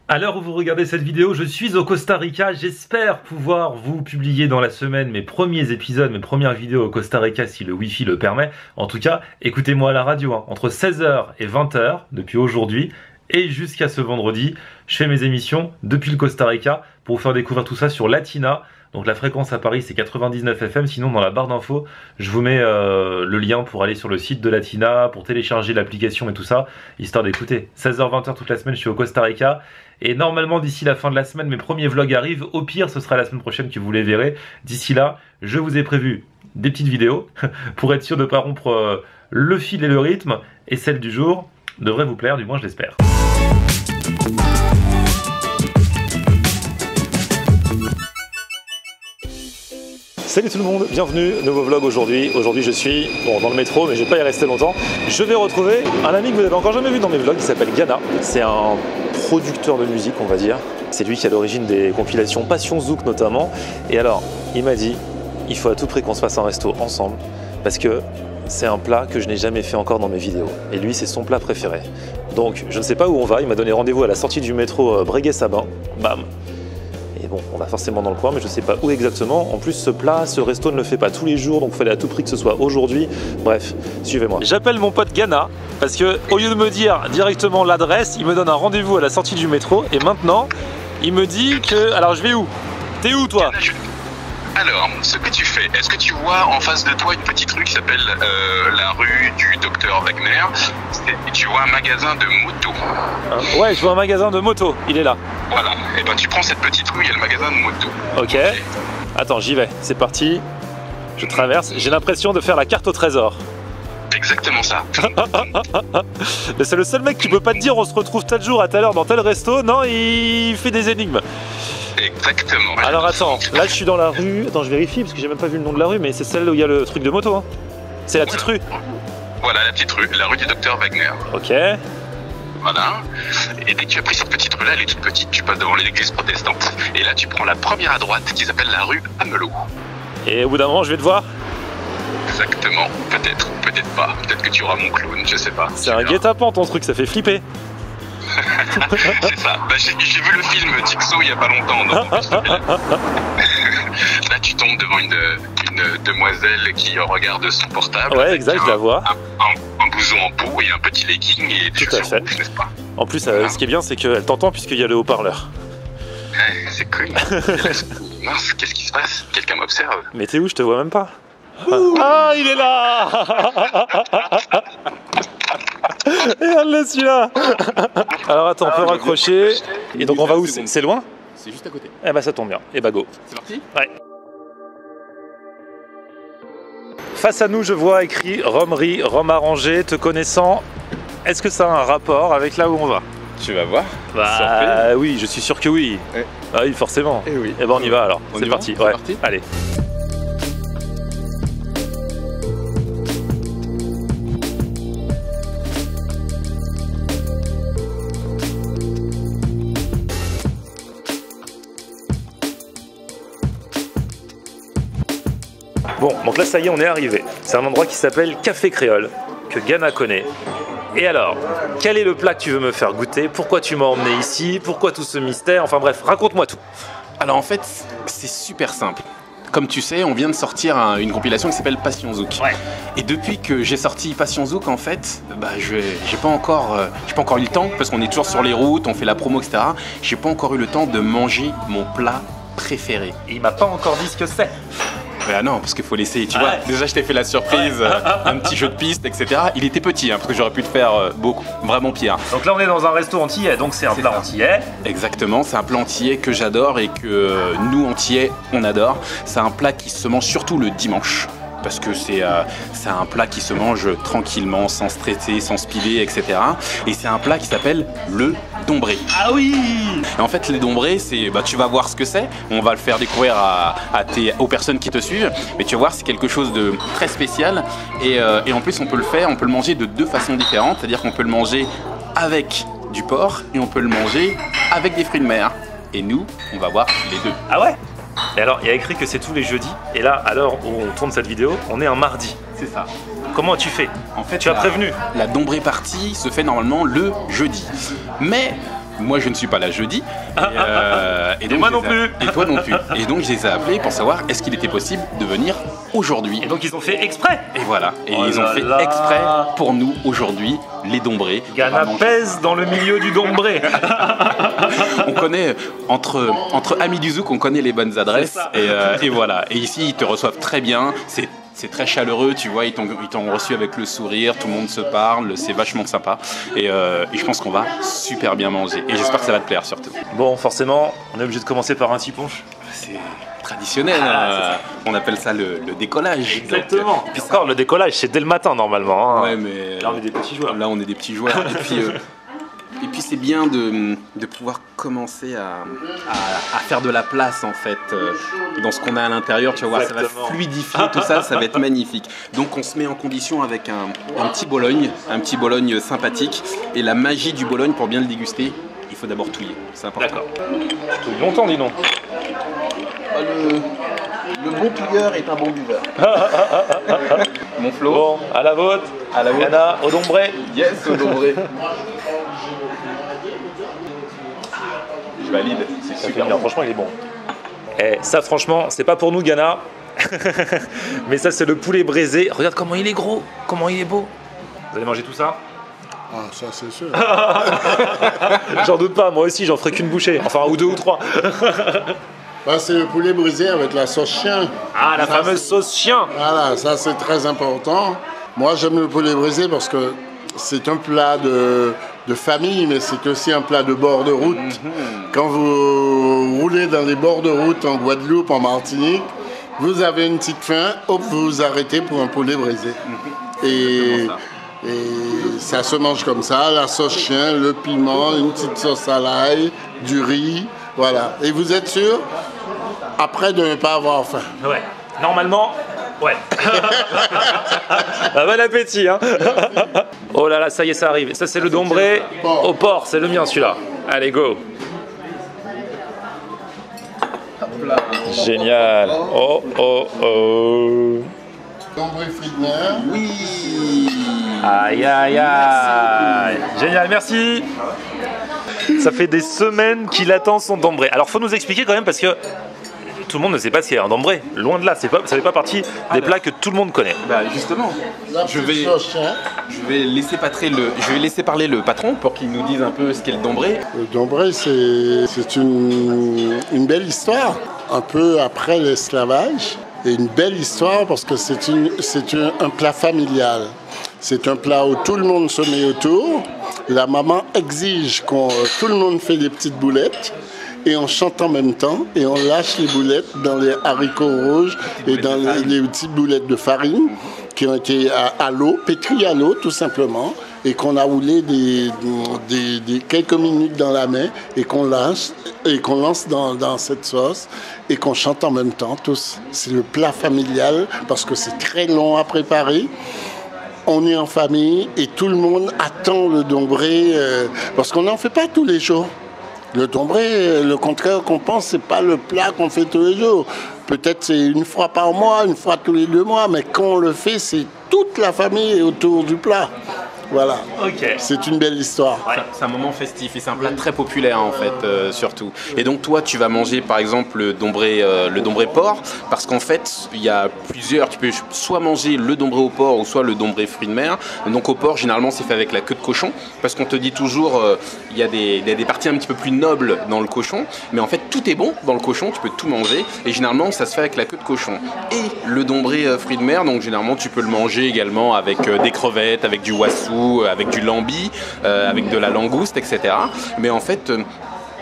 À l'heure où vous regardez cette vidéo, je suis au Costa Rica. J'espère pouvoir vous publier dans la semaine mes premiers épisodes, mes premières vidéos au Costa Rica si le Wi-Fi le permet. En tout cas, écoutez-moi à la radio, entre 16h et 20h depuis aujourd'hui et jusqu'à ce vendredi, je fais mes émissions depuis le Costa Rica pour vous faire découvrir tout ça sur Latina. Donc la fréquence à Paris c'est 99 FM, sinon dans la barre d'infos je vous mets le lien pour aller sur le site de Latina, pour télécharger l'application et tout ça, histoire d'écouter. 16h-20h toute la semaine je suis au Costa Rica et normalement d'ici la fin de la semaine mes premiers vlogs arrivent, au pire ce sera la semaine prochaine que vous les verrez. D'ici là je vous ai prévu des petites vidéos pour être sûr de ne pas rompre le fil et le rythme, et celle du jour devrait vous plaire, du moins je l'espère. Salut tout le monde, bienvenue, nouveau vlog aujourd'hui. Aujourd'hui je suis dans le métro, mais je vais pas y rester longtemps. Je vais retrouver un ami que vous n'avez encore jamais vu dans mes vlogs, qui s'appelle Gana. C'est un producteur de musique, on va dire. C'est lui qui est à l'origine des compilations Passion Zouk notamment. Et alors, il m'a dit, il faut à tout prix qu'on se fasse un resto ensemble, parce que c'est un plat que je n'ai jamais fait encore dans mes vidéos. Et lui, c'est son plat préféré. Donc, je ne sais pas où on va, il m'a donné rendez-vous à la sortie du métro Breguet-Sabin. Bam. Et bon, on va forcément dans le coin, mais je ne sais pas où exactement. En plus, ce plat, ce resto ne le fait pas tous les jours, donc il fallait à tout prix que ce soit aujourd'hui. Bref, suivez-moi. J'appelle mon pote Gana, parce que au lieu de me dire directement l'adresse, il me donne un rendez-vous à la sortie du métro, et maintenant, il me dit que... Alors, je vais où? T'es où, toi? Alors, ce que tu fais, est-ce que tu vois en face de toi une petite rue qui s'appelle la rue du Docteur Wagner? Et tu vois un magasin de moto. Ouais, je vois un magasin de moto, il est là. Voilà, et ben tu prends cette petite rue, il y a le magasin de moto. Ok. Attends, j'y vais, c'est parti. Je traverse, j'ai l'impression de faire la carte au trésor. Exactement ça. C'est le seul mec qui peut pas te dire on se retrouve tel jour à telle heure dans tel resto. Non, il fait des énigmes. Exactement. Alors attends, là je suis dans la rue. Attends, je vérifie parce que j'ai même pas vu le nom de la rue, mais c'est celle où il y a le truc de moto. Hein. C'est la petite rue. Voilà, la petite rue, la rue du Docteur Wagner. Ok. Voilà. Et dès que tu as pris cette petite rue là, elle est toute petite, tu passes devant l'église protestante. Et là, tu prends la première à droite qui s'appelle la rue Amelot. Et au bout d'un moment, je vais te voir. Exactement. Peut-être, peut-être pas. Peut-être que tu auras mon clown, je sais pas. C'est un guet-apens ton truc, ça fait flipper. C'est ça. Bah, j'ai vu le film Jigsaw il y a pas longtemps. Donc là, tu tombes devant une demoiselle qui regarde son portable. Ouais, exact, je la vois. Un blouson en peau et un petit legging et tout à fait. Rouge, n'est-ce pas? En plus, voilà. Ce qui est bien, c'est qu'elle t'entend puisqu'il y a le haut-parleur. Ouais, c'est cool. Mince, qu'est-ce qui se passe? Quelqu'un m'observe? Mais t'es où? Je te vois même pas. Ah, il est là. Regarde-le celui-là. Alors attends, on peut raccrocher. Et donc on va où? C'est loin? C'est juste à côté. Eh bah ça tombe bien. Et bah go. C'est parti? Ouais. Face à nous, je vois écrit Romerie, Rome arrangée. Te connaissant, est-ce que ça a un rapport avec là où on va? Tu vas voir. Bah oui, je suis sûr que oui. Ouais. Ah oui, forcément. Et oui. Et ben on y va alors. C'est parti. Ouais. Parti. Allez. Bon, donc là ça y est, on est arrivé. C'est un endroit qui s'appelle Café Créole, que Gana connaît. Et alors, quel est le plat que tu veux me faire goûter? Pourquoi tu m'as emmené ici? Pourquoi tout ce mystère? Enfin bref, raconte-moi tout. Alors en fait, c'est super simple. Comme tu sais, on vient de sortir une compilation qui s'appelle Passion Zouk. Ouais. Et depuis que j'ai sorti Passion Zouk, en fait, bah, j'ai pas encore eu le temps, parce qu'on est toujours sur les routes, on fait la promo, etc. J'ai pas encore eu le temps de manger mon plat préféré. Et il m'a pas encore dit ce que c'est. Ah non, parce qu'il faut l'essayer, tu vois. Déjà, je t'ai fait la surprise, un petit jeu de piste, etc. Il était petit, hein, parce que j'aurais pu te faire vraiment pire. Donc là, on est dans un resto antillais, donc c'est un plat antillais. Exactement, c'est un plat antillais que j'adore et que nous, antillais, on adore. C'est un plat qui se mange surtout le dimanche. Parce que c'est un plat qui se mange tranquillement, sans stresser, sans se piler, etc. Et c'est un plat qui s'appelle le dombré. Ah oui! Et en fait, les dombrés, c'est, bah, tu vas voir ce que c'est. On va le faire découvrir aux personnes qui te suivent. Mais tu vas voir, c'est quelque chose de très spécial. Et en plus, on peut le manger de deux façons différentes. C'est-à-dire qu'on peut le manger avec du porc et on peut le manger avec des fruits de mer. Et nous, on va voir les deux. Ah ouais? Et alors, il y a écrit que c'est tous les jeudis. Et là, à l'heure où on tourne cette vidéo, on est un mardi. C'est ça. Comment as-tu fait? En fait, tu as prévenu. La dombré partie se fait normalement le jeudi. Mais moi je ne suis pas là jeudi. Et moi non plus. Et toi non plus. Et donc je les ai appelés pour savoir est-ce qu'il était possible de venir aujourd'hui. Et donc ils ont fait exprès. Et voilà. Et Oh ils ont là fait là. exprès pour nous aujourd'hui, les Dombrés. Ghana pèse dans le milieu du Dombré. On connaît, entre amis du Zouk, on connaît les bonnes adresses. Et voilà. Et ici, ils te reçoivent très bien. C'est très chaleureux, tu vois, ils t'ont reçu avec le sourire, tout le monde se parle, c'est vachement sympa. Et je pense qu'on va super bien manger. Et j'espère que ça va te plaire surtout. Bon, forcément, on est obligé de commencer par un petit punch. C'est traditionnel, on appelle ça le décollage. Exactement. Donc, Puis encore, le décollage, c'est dès le matin normalement. Hein. ouais, mais Là, on est des petits joueurs. Là, on est des petits joueurs. Et puis c'est bien de pouvoir commencer à faire de la place en fait dans ce qu'on a à l'intérieur, tu vas voir, ça va fluidifier tout ça, ça va être magnifique. Donc on se met en condition avec un petit Bologne sympathique, et la magie du Bologne, pour bien le déguster, il faut d'abord touiller, c'est important. D'accord. Tout longtemps, dis donc. Le bon touilleur est un bon buveur. Mon Flo. Bon, à la vôtre. À la vôtre. Ghana, au Dombré. Yes, au Dombré. Je valide, c'est Ça fait super bien, bon. franchement, il est bon. Et ça, franchement, c'est pas pour nous, Ghana. Mais ça, c'est le poulet braisé. Regarde comment il est gros, comment il est beau. Vous allez manger tout ça? Ah, ça c'est sûr. J'en doute pas, moi aussi, j'en ferai qu'une bouchée. Enfin, ou deux ou trois. Bah, c'est le poulet brisé avec la sauce chien. Ah, la Ça, fameuse sauce chien. Voilà, ça c'est très important. Moi j'aime le poulet brisé parce que c'est un plat de famille, mais c'est aussi un plat de bord de route. Quand vous roulez dans les bords de route en Guadeloupe, en Martinique, vous avez une petite faim, hop, vous vous arrêtez pour un poulet brisé. Et ça se mange comme ça, la sauce chien, le piment, une petite sauce à l'ail, du riz, voilà. Et vous êtes sûr, après, de ne pas avoir faim. Ouais, normalement, ouais. Bon appétit, hein. Oh là là, ça y est, ça arrive. Ça, c'est le Dombré au porc, c'est le mien celui-là. Allez, go. Génial. Oh, oh, oh. Dombré frites mères. Oui. Aïe, aïe, aïe. Génial, merci. Ça fait des semaines qu'il attend son Dombré. Alors, faut nous expliquer quand même parce que tout le monde ne sait pas ce qu'est un Dombré. Loin de là, ça fait pas partie des plats que tout le monde connaît. Bah justement, La je petite vais, sauce chien. je vais laisser parler le patron pour qu'il nous dise un peu ce qu'est le Dombré. Le Dombré, c'est une belle histoire, un peu après l'esclavage. Et une belle histoire parce que c'est un plat familial. C'est un plat où tout le monde se met autour. La maman exige tout le monde fait des petites boulettes. Et on chante en même temps et on lâche les boulettes dans les haricots rouges et dans les petites boulettes de farine qui ont été à l'eau, pétries à l'eau tout simplement, et qu'on a roulé quelques minutes dans la main et qu'on lance dans cette sauce et qu'on chante en même temps tous. C'est le plat familial parce que c'est très long à préparer. On est en famille et tout le monde attend le Dombré parce qu'on n'en fait pas tous les jours. Le Dombré, le contraire qu'on pense, c'est pas le plat qu'on fait tous les jours. Peut-être c'est une fois par mois, une fois tous les 2 mois, mais quand on le fait, c'est toute la famille autour du plat. Voilà. Ok. C'est une belle histoire. C'est un moment festif et c'est un plat très populaire en fait, surtout. Et donc toi, tu vas manger par exemple le Dombré porc, parce qu'en fait, il y a plusieurs. Tu peux soit manger le Dombré au porc ou soit le Dombré fruits de mer. Donc au porc, généralement, c'est fait avec la queue de cochon, parce qu'on te dit toujours, il y a des parties un petit peu plus nobles dans le cochon, mais en fait, tout est bon dans le cochon. Tu peux tout manger et généralement, ça se fait avec la queue de cochon. Et le Dombré fruits de mer, donc généralement, tu peux le manger également avec des crevettes, avec du wassou, avec du lambi, avec de la langouste, etc. Mais en fait,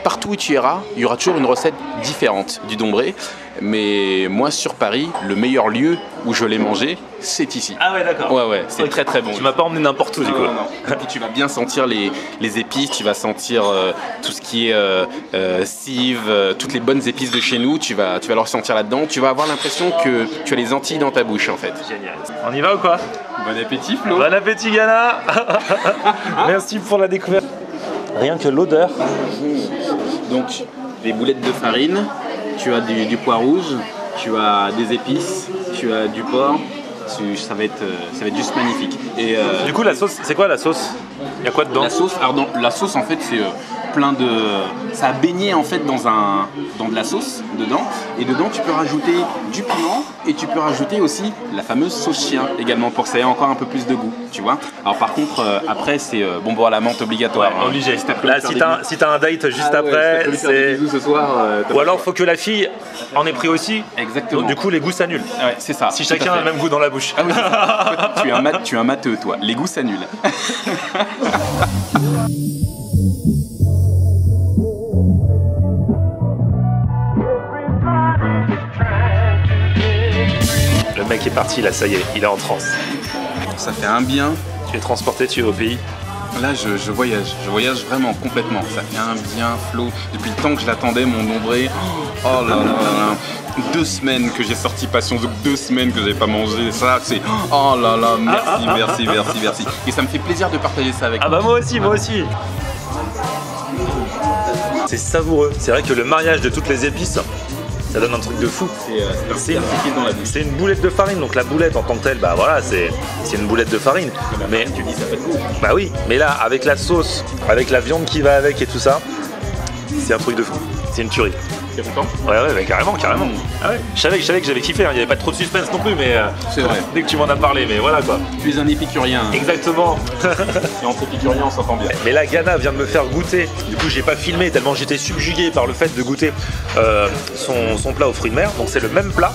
partout où tu iras, il y aura toujours une recette différente du Dombré. Mais moi, sur Paris, le meilleur lieu où je l'ai mangé, c'est ici. Ah ouais, d'accord. Ouais, c'est très très bon. Tu m'as pas emmené n'importe où du coup. Non. Et puis tu vas bien sentir les épices, tu vas sentir tout ce qui est cive, toutes les bonnes épices de chez nous, tu vas le ressentir là-dedans. Tu vas avoir l'impression que tu as les Antilles dans ta bouche en fait. Génial. On y va ou quoi? Bon appétit Flo. Bon appétit Ghana. Merci pour la découverte. Rien que l'odeur. Donc des boulettes de farine, tu as du pois rouge, tu as des épices, tu as du porc. Ça va être juste magnifique. Et Du coup, la sauce, c'est quoi la sauce? Il y a quoi dedans? la sauce, alors la sauce en fait plein de... Ça a baigné en fait dans de la sauce dedans. Et dedans, tu peux rajouter du piment et tu peux rajouter aussi la fameuse sauce chien également pour que ça ait encore un peu plus de goût, tu vois. Alors par contre, après, c'est bonbon à la menthe obligatoire. Ouais, obligé. Là, si t'as un date juste après, c'est... Ce soir, ou alors, faut que la fille en ait pris aussi. Exactement. Donc, du coup, les goûts s'annulent. Ouais, c'est ça. Si chacun a le même goût dans la bouche. Ah oui, tu es un matheux, toi. Les goûts s'annulent. Le mec est parti, là, ça y est, il est en transe. Ça fait un bien. Tu es transporté, tu es au pays. Là, je voyage vraiment complètement. Ça fait un bien, Flo. Depuis le temps que je l'attendais, mon nombré. Oh là là là. 2 semaines que j'ai sorti Passion Zouk, 2 semaines que j'ai pas mangé. Ça, c'est. Oh là là, merci. Et ça me fait plaisir de partager ça avec vous. Ah bah moi aussi. C'est savoureux. C'est vrai que le mariage de toutes les épices, ça donne un truc de fou. C'est une boulette de farine, donc la boulette en tant que telle, bah voilà, c'est une boulette de farine. Mais tu dis ça fait goût. Bah oui, mais là, avec la sauce, avec la viande qui va avec et tout ça, c'est un truc de fou. C'est une tuerie. T'es content? Ouais, carrément. Ah ouais. Je savais que j'avais kiffé, hein. Il n'y avait pas trop de suspense non plus, mais c'est vrai. Dès que tu m'en as parlé, mais voilà quoi. Tu es un épicurien. Exactement. Et entre épicuriens, on s'entend bien. Mais là, Ghana vient de me faire goûter. Du coup, j'ai pas filmé tellement j'étais subjugué par le fait de goûter son plat aux fruits de mer. Donc c'est le même plat.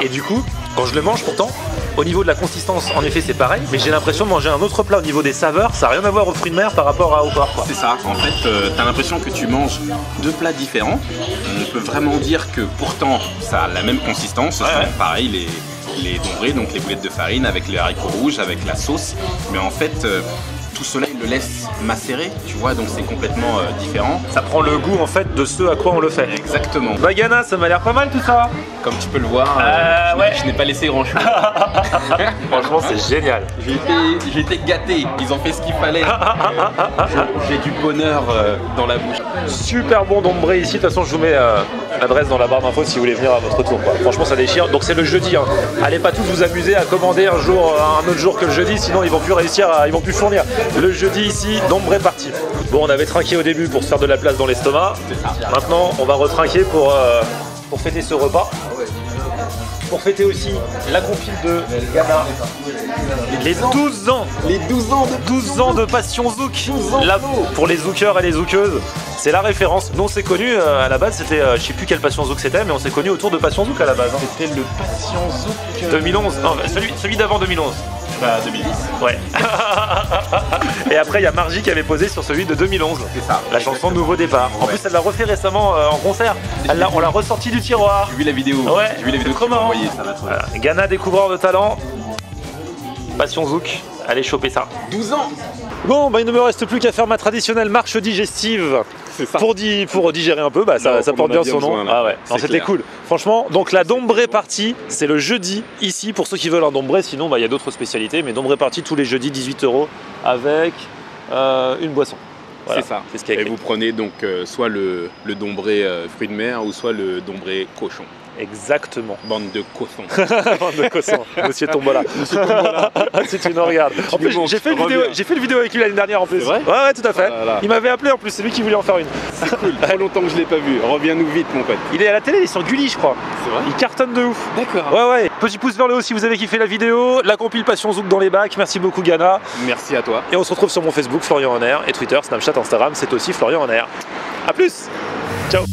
Et du coup, quand je le mange, pourtant, au niveau de la consistance, en effet, c'est pareil. Mais j'ai l'impression de manger un autre plat au niveau des saveurs. Ça n'a rien à voir aux fruits de mer par rapport au porc, quoi. C'est ça. En fait, t'as l'impression que tu manges 2 plats différents. On peut vraiment dire que pourtant, ça a la même consistance. Ce sont pareil, les dombrés, donc les boulettes de farine avec les haricots rouges, avec la sauce. Mais en fait, tout cela, il le laisse macérer, tu vois, donc c'est complètement différent. Ça prend le goût, en fait, de ce à quoi on le fait. Exactement. Bah, Ghana, ça m'a l'air pas mal tout ça. Comme tu peux le voir, je n'ai pas laissé grand chose. Franchement, c'est génial. J'ai été gâté, ils ont fait ce qu'il fallait. J'ai du bonheur dans la bouche. Super bon dombré ici. De toute façon, je vous mets l'adresse dans la barre d'infos si vous voulez venir à votre tour, quoi. Franchement, ça déchire. Donc, c'est le jeudi. Hein. Allez pas tous vous amuser à commander un autre jour que le jeudi, sinon ils vont plus ils vont plus fournir. Le jeudi ici, dombré parti. Bon, on avait trinqué au début pour se faire de la place dans l'estomac. Maintenant, on va retrinquer pour fêter ce repas. Pour fêter aussi la compile de Ghana. Les 12 ans. Les 12 ans de Passion Zouk. Là, pour les zoukeurs et les zoukeuses, c'est la référence. Nous, on s'est connus à la base, c'était, je sais plus quelle Passion Zouk c'était, mais on s'est connus autour de Passion Zouk à la base. Hein. C'était le Passion Zouk 2011. Non, celui d'avant 2011. Bah, 2010. Ouais. Et après, il y a Margie qui avait posé sur celui de 2011. C'est ça. La chanson Nouveau Départ. En plus, elle l'a refait récemment en concert. On l'a ressorti du tiroir. J'ai vu la vidéo. Ouais. J'ai vu la vidéo. Trop marrant. Ça va trop voilà. Ghana, découvreur de talent. Passion Zouk. Allez choper ça. 12 ans. Bon, bah il ne me reste plus qu'à faire ma traditionnelle marche digestive pour digérer un peu, bah ça porte bien son nom. Ah ouais, c'était cool. Franchement, donc la dombré partie, c'est le jeudi ici pour ceux qui veulent un dombré, sinon bah il y a d'autres spécialités, mais dombré partie tous les jeudis 18 € avec une boisson. Voilà, c'est ça. C'est ce qu'il y a écrit. Et vous prenez donc soit le dombré fruits de mer ou soit le dombré cochon. Exactement. Bande de cochons. Bande de cochons. Monsieur Tombola. Si tu nous regardes. En plus, j'ai fait une vidéo avec lui l'année dernière en plus. C'est vrai? Ouais, tout à fait. Ah là là. Il m'avait appelé en plus, c'est lui qui voulait en faire une. C'est cool. Trop longtemps que je l'ai pas vu. Reviens-nous vite, mon pote. Il est à la télé, il est sur Gulli, je crois. C'est vrai? Il cartonne de ouf. D'accord. Ouais. Petit pouce vers le haut si vous avez kiffé la vidéo. La compile Passion Zouk dans les bacs. Merci beaucoup, Ghana. Merci à toi. Et on se retrouve sur mon Facebook, Florian En Air, et Twitter, Snapchat, Instagram, c'est aussi Florian En Air. A plus. Ciao.